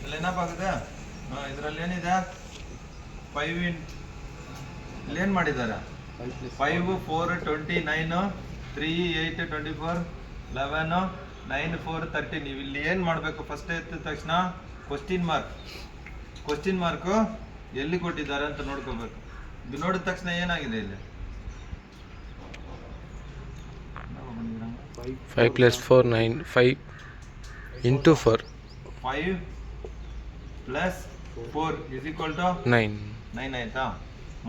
ಇಲ್ಲೇನಪ್ಪಾಗಿದೆ ಇದರಲ್ಲಿ ಏನಿದೆ 5 ಇಲ್ಲೇನು ಮಾಡಿದ್ದಾರೆ 5 4 29 3 8 24 11 9 4 13. ನೀವು ಇಲ್ಲಿ ಏನು ಮಾಡಬೇಕು ಫಸ್ಟ್ ಎತ್ತಿದ ತಕ್ಷಣ ಕ್ವಶ್ಚಿನ್ ಮಾರ್ಕು ಎಲ್ಲಿ ಕೊಟ್ಟಿದ್ದಾರೆ ಅಂತ ನೋಡ್ಕೋಬೇಕು. ಇದು ನೋಡಿದ ತಕ್ಷಣ ಏನಾಗಿದೆ ಇಲ್ಲಿ 5 + 4 9 5 into 4 5 + 4 = 9 ಆಯ್ತಾ.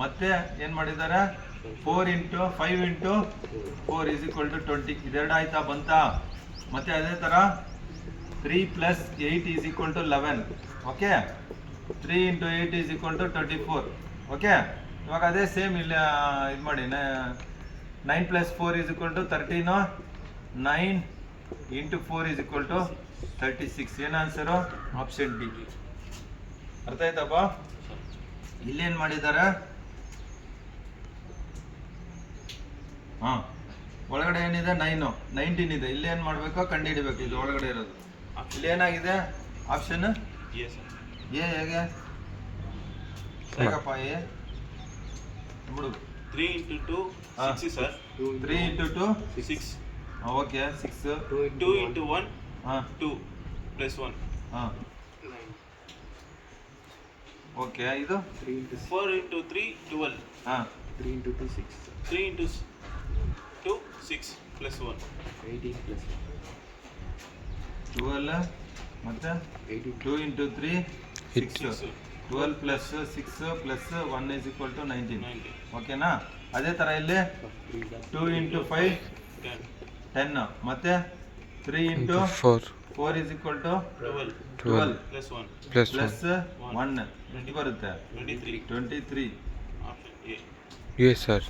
ಮತ್ತೆ ಏನು ಮಾಡಿದ್ದಾರೆ 4 × 5 × 4 = 20. ಇದೆರಡು ಆಯ್ತಾ ಬಂತಾ. ಮತ್ತೆ ಅದೇ ಥರ 3 + 8 = 11. ಓಕೆ 3 × 8 = 24. ಓಕೆ ಇವಾಗ ಅದೇ ಸೇಮ್ ಇಲ್ಲಿ ಇದು ಮಾಡಿ 9 + 4 = 13. 9 × 4 = 36. ಏನು ಆನ್ಸರು ಆಪ್ಷನ್ ಡಿ. ಅರ್ಥ ಆಯ್ತಪ್ಪ. ಇಲ್ಲೇನು ಮಾಡಿದ್ದಾರೆ ಒಳಗಡೆ ಏನಿದೆ 19 ಇದೆ. ಇಲ್ಲಿ ಏನು ಮಾಡಬೇಕು ಕಂಡುಹಿಡಿಬೇಕು ಇದು ಒಳಗಡೆ ಇರೋದು. ಇಲ್ಲಿ ಏನಾಗಿದೆ ಆಪ್ಷನ್ ಎ. ಹೇಗೆ ಹೇಗಪ್ಪ ಎ ಬಿಡು 3 × 2 6 ಸರ್. 3 × 2 6. ಓಕೆ 6 2 × 1 2 + 1 ಓಕೆ ಇದು 4 × 3 12. 3 × 2 6. 3 × 2 6 + 1 18 12 ಮತ್ತೆ 2 × 3 6. 12 + 6 + 1 = 19. ಓಕೆನಾ. ಅದೇ ಥರ ಇಲ್ಲಿ 2 × 5 10 ಮತ್ತೆ 3 × 4 = 12 + 1 ಎಷ್ಟು ಬರುತ್ತೆ 23. Yes sir.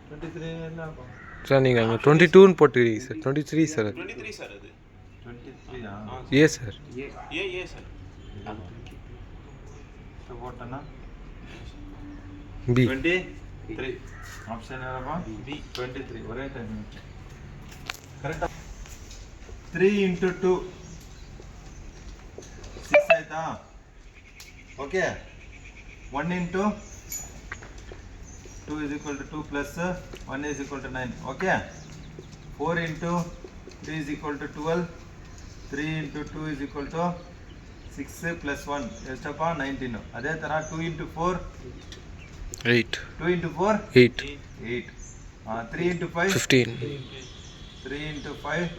23 ಎಲ್ಲ ಸರ್ ನೀವು 22 ನ ಪಟ್ಟಿರಿ ಸರ್. 23 ಸರ್ ಅದು. 23 ಸರ್ ಅದು. 23 Yes sir. A sir. ಟೊಮೊಟೊನ B. 23 ಆಪ್ಷನ್ ಯಾರಪ್ಪ ಬಿ 23. ಒರೇ ಟೈಮ್ ಕರೆಕ್ಟ್. 3 × 2 6 ಆಯ್ತಾ. ಓಕೆ 1 × 2 = 2 + 1 = 9. ಓಕೆ 4 × 3 = 12. 3 × 2 = 6 + 1 ಎಷ್ಟಪ್ಪ 19. ಅದೇ ಥರ 2 × 4 8. 2 × 4 8. 8. 3 × 5 15. 3 × 5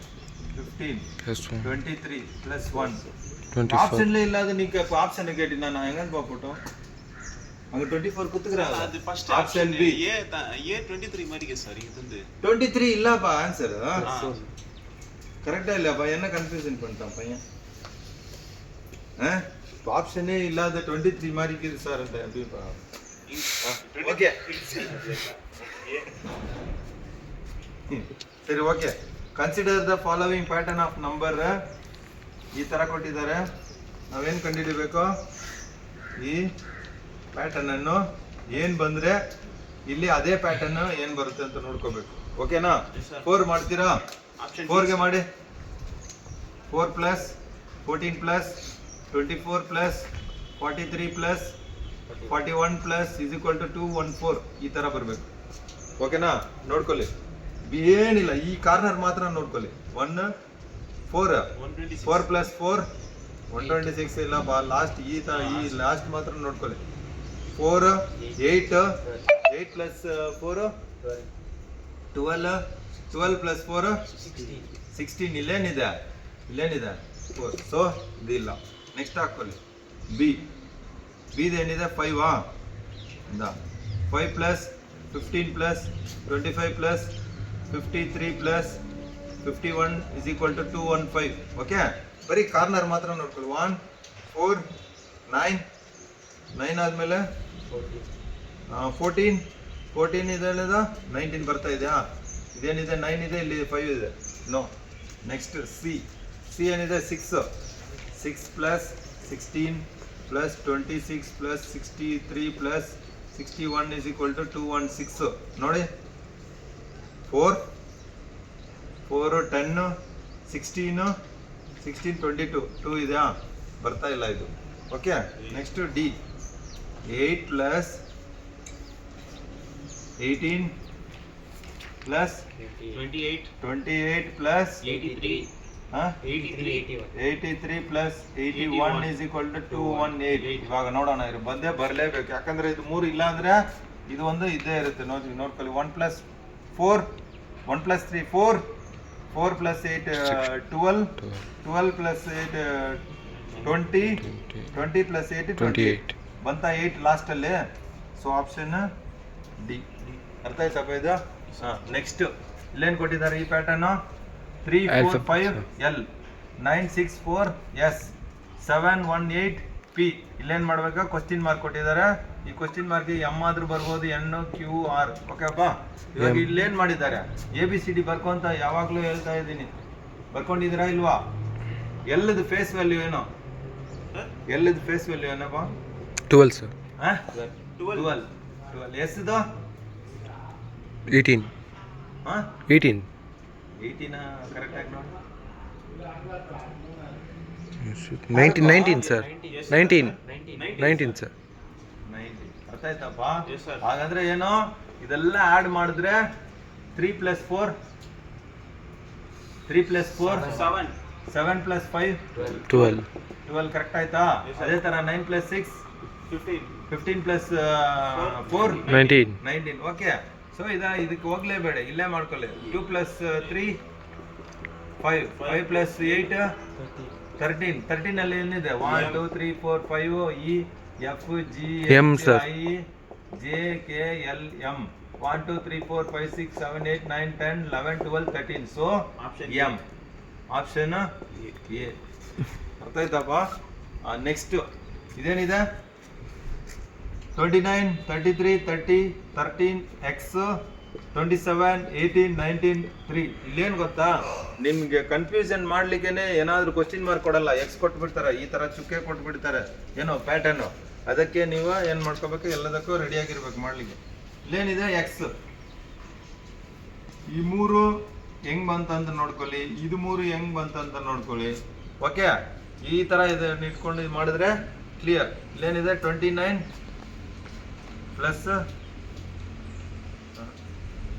15 + 1 23 + 1 24. ஆப்ஷன்ல இல்லாத நீங்க ஆப்ஷன் கேட்டினா நான் எங்க போட்டோம் அங்க 24 குத்துக்கறாங்க. ಅದು ಫಸ್ಟ್ ಆಪ್ಷನ್ ಬಿ ಎ 23 ಮಾರಿಗೆ ಸರ್ ಇದು 23 இல்லப்பா ஆன்சர் கரெக்ட்டா இல்லப்பா. என்ன கன்ஃபியூஷன் பண்ணிட்டான் பையன். ஆப்ஷனே இல்லாத 23 மாதிரி இருக்குது சார் அந்த அப்படிப்பா. ஓகே ಸರಿ okay. Consider the following pattern of number. ಈ ಥರ ಕೊಟ್ಟಿದ್ದಾರೆ. ನಾವೇನು ಕಂಡುಹಿಡಿಬೇಕು ಈ ಪ್ಯಾಟರ್ನನ್ನು ಏನು ಬಂದರೆ ಇಲ್ಲಿ ಅದೇ ಪ್ಯಾಟರ್ನ್ ಏನು ಬರುತ್ತೆ ಅಂತ ನೋಡ್ಕೋಬೇಕು. ಓಕೆನಾ. 4 ಮಾಡ್ತೀರಾ 4ಗೆ ಮಾಡಿ 4 + 14 + 24 + 43 + 41 + = 214 ಈ ಥರ ಬರಬೇಕು. ಓಕೆನಾ. ನೋಡ್ಕೊಳ್ಳಿ ಏನಿಲ್ಲ ಈ ಕಾರ್ನರ್ ಮಾತ್ರ ನೋಡ್ಕೊಳ್ಳಿ. 1 4 4 + 4 126 ಇಲ್ಲ ಬಾ ಲಾಸ್ಟ್ ಈ ಲಾಸ್ಟ್ ಮಾತ್ರ ನೋಡ್ಕೊಳ್ಳಿ. 4 8 8 + 4 12 12 + 4 16 ಇಲ್ಲೇನಿದೆ 4. ಸೊ ಇದಿಲ್ಲ. ನೆಕ್ಸ್ಟ್ ಹಾಕೊಳ್ಳಿ ಬಿದೇನಿದೆ 5 5 + 15 + 25 + 53 + 51 = 215. ಓಕೆ ಬರೀ ಕಾರ್ನರ್ ಮಾತ್ರ ನೋಡ್ಕೊಳ್ಳಿ. 1 4 9 9 ಆದಮೇಲೆ 14 14 ಇದೆ 19 ಬರ್ತಾ ಇದೆಯಾ. ಇದೇನಿದೆ 9 ಇದೆ ಇಲ್ಲಿ 5 ಇದೆ. ನೋ. ನೆಕ್ಸ್ಟ್ ಸಿ ಏನಿದೆ 6 + 16 + 26 + 63 + 61 = 216. ನೋಡಿ 4 4 10 16 16 22 2 ಇದೆಯಾ, ಬರ್ತಾ ಇಲ್ಲ ಇದು. Okay, next D 8 plus 18 plus 28 plus 83 plus 81 is equal to 218. ಇವಾಗ ನೋಡೋಣ, ಇದು ಬಂದೇ ಬರಲೇಬೇಕು, ಯಾಕಂದ್ರೆ ಇದು 3 ಇಲ್ಲ ಅಂದ್ರೆ ಇದು ಒಂದು ಇದ್ದೇ ಇರುತ್ತೆ. ನೋಡ್ಕೊಳ್ಳಿ. 1 plus 4 1 plus 3 4 4 plus 8 12 12 plus 8 20 20 plus 8 28 ಬಂತ 8 ಲಾಸ್ಟ್ ಅಲ್ಲಿ. So option D. ಅರ್ಥ ಆಯ್ತಪ್ಪ ಇದು? ನೆಕ್ಸ್ಟ್ ಇಲ್ಲೇನು ಕೊಟ್ಟಿದ್ದಾರೆ ಈ ಪ್ಯಾಟರ್ನ್? 3 4 5 L 9 6 4 S 7 1 8 P. ಇಲ್ಲೇನು ಮಾಡ್ಬೇಕು? ಕ್ವಶ್ಚನ್ ಮಾರ್ಕ್ ಕೊಟ್ಟಿದ್ದಾರೆ. ಈ ಕ್ವಶ್ಚನ್ ಮಾರ್ಕ್ ಎಮ್ ಆದ್ರೂ ಬರ್ಬೋದು, ಎನ್ ಕ್ಯೂ ಆರ್. ಓಕೆ ಅಪ್ಪ, ಇವಾಗ ಇಲ್ಲೇನ್ ಮಾಡಿದ್ದಾರೆ? ABCD ಬರ್ಕೊಂತ ಯಾವಾಗ್ಲೂ ಹೇಳ್ತಾ ಇದ್ದೀನಿ, ಬರ್ಕೊಂಡಿದ್ದೀರಾ ಇಲ್ವಾ? ಎಲ್ಲದ ಫೇಸ್ ವ್ಯಾಲ್ಯೂ ಏನು? ಎಲ್ಲದ ಫೇಸ್ ವ್ಯಾಲ್ಯೂ ಏನಪ್ಪ? 12 ಸರ್. 12. ಎಸ್ದು 18. 18 ಕರೆಕ್ಟ್ ಆಗಿ ನೋಡಿ. 19 ಸರ್. 19 ಸರ್. 19. ಅರ್ಥ ಆಯ್ತಪ್ಪ? ಹಾಗಾದ್ರೆ ಏನು, ಇದೆಲ್ಲ ಆಡ್ ಮಾಡಿದ್ರೆ 3 ಪ್ಲಸ್ 4 3 ಪ್ಲಸ್ 4 7 ಪ್ಲಸ್ 5 12 ಕರೆಕ್ಟ್ ಆಯ್ತಾ? ಅದೇ ತರ 9 ಪ್ಲಸ್ 6 15 ಪ್ಲಸ್ 4 19. ಓಕೆ, ಸೊ ಇದಕ್ಕೆ ಹೋಗ್ಲೇಬೇಡ, ಇಲ್ಲೇ ಮಾಡ್ಕೊಳ್ಳಿ. 2 ಪ್ಲಸ್ 3 5 5 ಪ್ಲಸ್ 8 13 ಅಲ್ಲಿ ಏನಿದೆ? 1 2 3 4 5 E F G H I J K L M 1 2 3 4 5 6 7 8 9 10 11 12 13. So M option A. ಅರ್ಥ ಆಯ್ತಪ್ಪ? ನೆಕ್ಸ್ಟ್ ಇದೇನಿದೆ? 29 33 30 13 ಎಕ್ಸ್ 27 18 19 3. ಇಲ್ಲೇನು ಗೊತ್ತಾ, ನಿಮ್ಗೆ ಕನ್ಫ್ಯೂಷನ್ ಮಾಡ್ಲಿಕ್ಕೇನೆ ಏನಾದ್ರು ಕ್ವಶ್ಚನ್ ಮಾರ್ಕ್ ಕೊಡಲ್ಲ, ಎಕ್ಸ್ ಕೊಟ್ಬಿಡ್ತಾರೆ, ಈ ತರ ಚುಕ್ಕೆ ಕೊಟ್ಬಿಡ್ತಾರೆ, ಏನೋ ಪ್ಯಾಟರ್ನ್. ಅದಕ್ಕೆ ನೀವು ಏನ್ ಮಾಡ್ಕೋಬೇಕು? ಎಲ್ಲದಕ್ಕೂ ರೆಡಿ ಆಗಿರ್ಬೇಕು ಮಾಡ್ಲಿಕ್ಕೆ. ಇಲ್ಲೇನಿದೆ? ಎಕ್ಸ್. ಈ 3 ಹೆಂಗ್ ಬಂತಂತ ನೋಡ್ಕೊಳ್ಳಿ, ಇದು 3 ಹೆಂಗ್ ಬಂತಂತ ನೋಡ್ಕೊಳ್ಳಿ. ಓಕೆ, ಈ ತರ ಇದೆ ಇಟ್ಕೊಂಡು ಇದು ಮಾಡಿದ್ರೆ ಕ್ಲಿಯರ್. ಇಲ್ಲೇನಿದೆ? 29 ಪ್ಲಸ್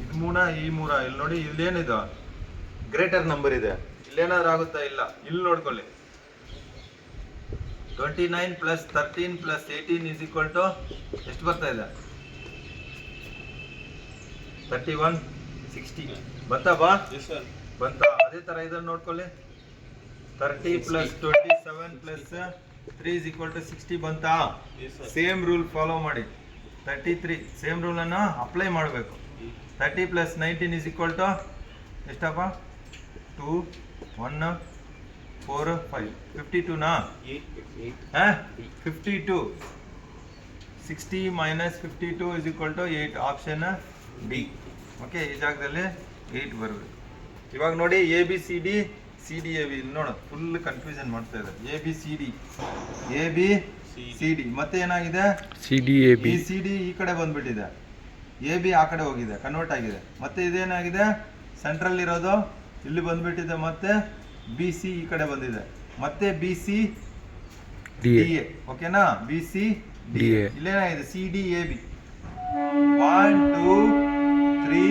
ಇದು 3 ಈ 3. ಇಲ್ಲಿ ನೋಡಿ, ಇಲ್ಲೇನಿದೆ? ಗ್ರೇಟರ್ ನಂಬರ್ ಇದೆ. ಇಲ್ಲೇನಾದ್ರೂ ಆಗುತ್ತಾ? ಇಲ್ಲ. ಇಲ್ಲಿ ನೋಡ್ಕೊಳ್ಳಿ. 29 plus 13 plus 18 is equal to ಎಷ್ಟು ಬರ್ತಾ ಇದೆ? 31 60 ಬಂತಾ ಬಾ? ಬಂತ. ಅದೇ ತರ ಇದನ್ನ ನೋಡ್ಕೊಳ್ಳಿ. 30 plus 27 plus 3 is equal to 60 ಬಂತಾ? ಸೇಮ್ ರೂಲ್ ಫಾಲೋ ಮಾಡಿ. 33 ಸೇಮ್ ರೂಲ್ ಅನ್ನು ಅಪ್ಲೈ ಮಾಡಬೇಕು. 30 ಪ್ಲಸ್ 19 ಈಸ್ ಈಕ್ವಲ್ ಟು ಎಷ್ಟಪ್ಪ? 2 1 4 5 52 ನಾ? 52. 60 minus 52 is equal to 8. Option D. Okay, ಈ ಜಾಗದಲ್ಲಿ 8 ಬರಬೇಕು. ಇವಾಗ ನೋಡಿ, ABCD CDAB. ಇಲ್ಲಿ ನೋಡು, ಫುಲ್ ಕನ್ಫ್ಯೂಷನ್ ಮಾಡ್ತಾ ಇದೆ. ABCD ಮತ್ತೆ ಏನಾಗಿದೆ? CDAB. BCD ಈ ಕಡೆ ಬಂದ್ಬಿಟ್ಟಿದೆ, AB ಆ ಕಡೆ ಹೋಗಿದೆ, ಕನ್ವರ್ಟ್ ಆಗಿದೆ. ಮತ್ತೆ ಇದೇನಾಗಿದೆ? ಸೆಂಟ್ರಲ್ ಇರೋದು ಇಲ್ಲಿ ಬಂದ್ಬಿಟ್ಟಿದೆ, ಮತ್ತೆ BC ಈ ಕಡೆ ಬಂದಿದೆ, ಮತ್ತೆ BC DA. ಓಕೆನಾ? BC DA. ಇಲ್ಲೇನಾಗಿದೆ? CDAB 1 2 3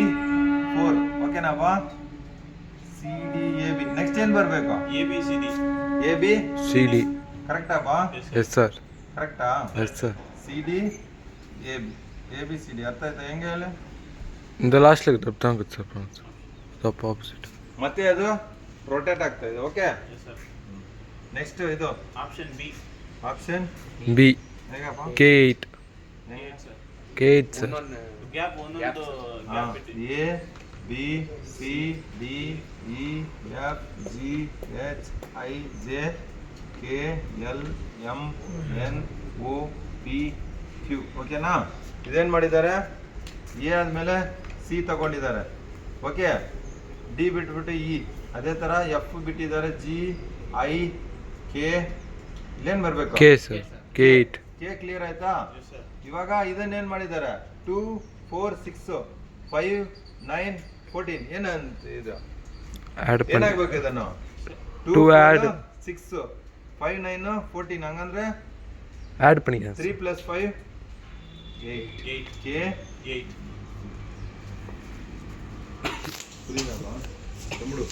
4. ಓಕೆನಾಪ್ಪ? CDAB. ನೆಕ್ಸ್ಟ್ ಏನ್ ಬರ್ಬೇಕು? ABCD. ಕರೆಕ್ಟಾಪ್ಪ? Yes sir. ಕರೆಕ್ಟಾ? Yes sir. CDAB ABCD. ಅರ್ಥ ಆಯ್ತಾ? ಹೆಂಗೆ ಹೇಳಿ? ಇಂದ ಲಾಸ್ಟ್ ಲೆಗ್ ತಪ್ಪಾಗುತ್ತೆ ಸರ್. ತಪ್ಪು ಆಪೋಸಿಟ್. ಮತ್ತೆ ಅದು ರೊಟೇಟ್ ಆಗ್ತಾ ಇದೆ. ಓಕೆ, ನೆಕ್ಸ್ಟ್ ಇದು ಆಪ್ಷನ್ ಬಿ. Option B. ಹೇಗಪ್ಪ? K8 sir. ಗ್ಯಾಪ್ ಒಂದೊಂದು ಗ್ಯಾಪ್ ಇಟ್ಟಿದೆ. A B C D E F G H I J K L M N O P Q. ಓಕೆನಾ? ಇದೇನು ಮಾಡಿದ್ದಾರೆ? ಎ ಆದಮೇಲೆ ಸಿ ತಗೊಂಡಿದ್ದಾರೆ. ಓಕೆ, ಡಿ ಬಿಟ್ಬಿಟ್ಟು ಇ. ಅದೇ ಥರ ಎಫ್ ಬಿಟ್ಟಿದ್ದಾರೆ, ಜಿ ಐ ಕೆ. ಇಲ್ಲೇನು ಬರಬೇಕು? K sir. K8. K clear ಆಯ್ತಾ? ಇವಾಗ ಇದನ್ನೇನು ಮಾಡಿದ್ದಾರೆ? 2 4 6 5 9 14. ಏನಂತ ಇದು? ಆಡ್ ಏನಾಗಬೇಕು ಇದನ್ನು? 2 add 6 5 9 14 ಹಂಗಂದ್ರೆ ಆ್ಯಡ್ பண்ணிக்க 3 + 5 8 8 ಕೆ 8 புரியுதாப்பா தம்பு